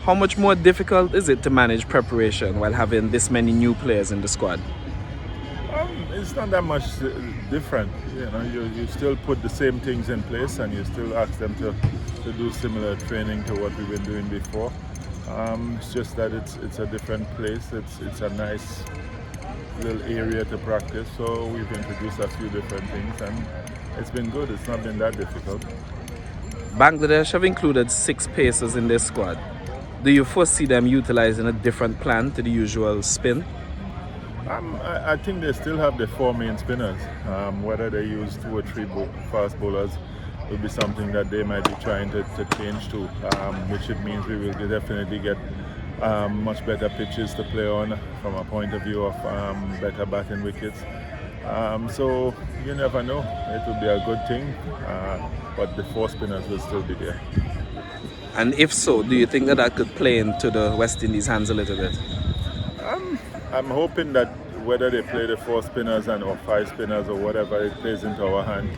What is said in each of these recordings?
How much more difficult is it to manage preparation while having this many new players in the squad? It's not that much different. You still put the same things in place, and you still ask them to do similar training to what we've been doing before. It's just that it's a different place. It's a nice little area to practice. So we've introduced a few different things, and it's been good. It's not been that difficult. Bangladesh have included 6 pacers in their squad. Do you foresee them utilizing a different plan to the usual spin? I think they still have the 4 main spinners. Whether they use 2 or 3 fast bowlers will be something that they might be trying to change to, which it means we will definitely get much better pitches to play on from a point of view of better batting wickets. So you never know. It will be a good thing, but the 4 spinners will still be there. And if so, do you think that could play into the West Indies' hands a little bit? I'm hoping that whether they play the 4 spinners or 5 spinners or whatever, it plays into our hand,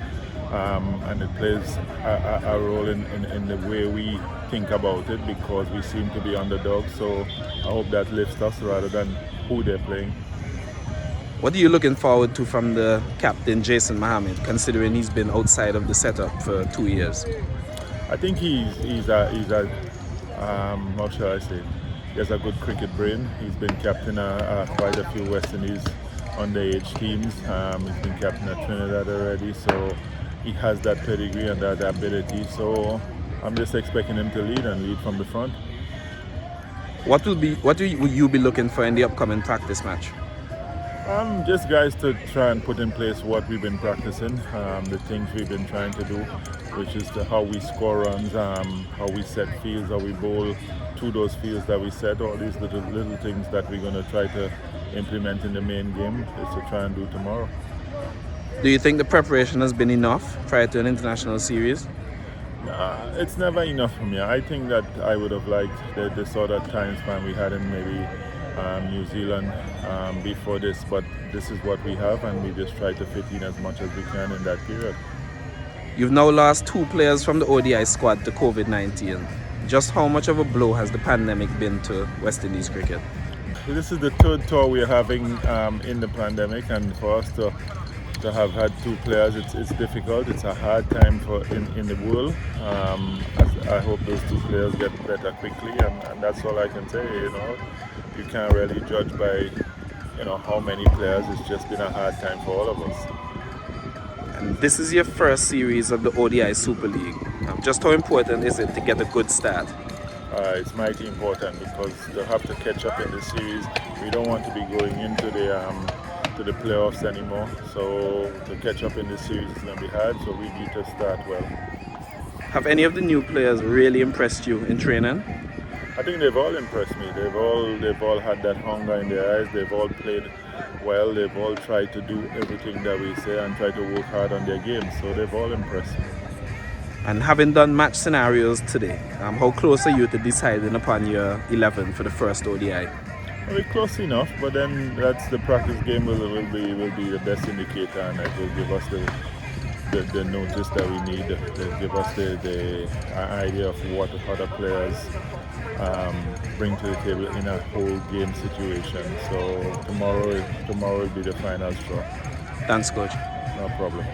and it plays a role in the way we think about it, because we seem to be underdogs. So I hope that lifts us rather than who they're playing. What are you looking forward to from the captain, Jason Mohammed, considering he's been outside of the setup for 2 years? I think he's a how shall I say? He has a good cricket brain. He's been captain quite a few West Indies underage teams. He's been captain of Trinidad already, so he has that pedigree and that ability. So I'm just expecting him to lead from the front. What will you be looking for in the upcoming practice match? Just guys to try and put in place what we've been practicing, the things we've been trying to do, which is how we score runs, how we set fields, how we bowl to those fields that we set. All these little things that we're going to try to implement in the main game is to try and do tomorrow. Do you think the preparation has been enough prior to an international series? It's never enough for me. I think that I would have liked the sort of time span we had in maybe New Zealand before this, but this is what we have, and we just try to fit in as much as we can in that period. You've now lost 2 players from the ODI squad to COVID-19. Just how much of a blow has the pandemic been to West Indies cricket? This is the 3rd tour we're having in the pandemic, and for us to have had 2 players, it's difficult. It's a hard time in the world. I hope those 2 players get better quickly, and that's all I can say. You can't really judge by how many players. It's just been a hard time for all of us. And this is your first series of the ODI Super League. Just how important is it to get a good start? It's mighty important, because to have to catch up in the series, we don't want to be going into the playoffs anymore. So to catch up in the series is going to be hard, so we need to start well. Have any of the new players really impressed you in training? I think they've all impressed me. They've all had that hunger in their eyes. They've all played well. They've all tried to do everything that we say and try to work hard on their games. So they've all impressed me. And having done match scenarios today, how close are you to deciding upon your 11 for the first ODI? We're close enough, but then that's the practice game will be the best indicator, and it will give us the notice that we need to give us the idea of what other players bring to the table in a whole game situation. So tomorrow will be the final straw. Thanks, Coach. No problem.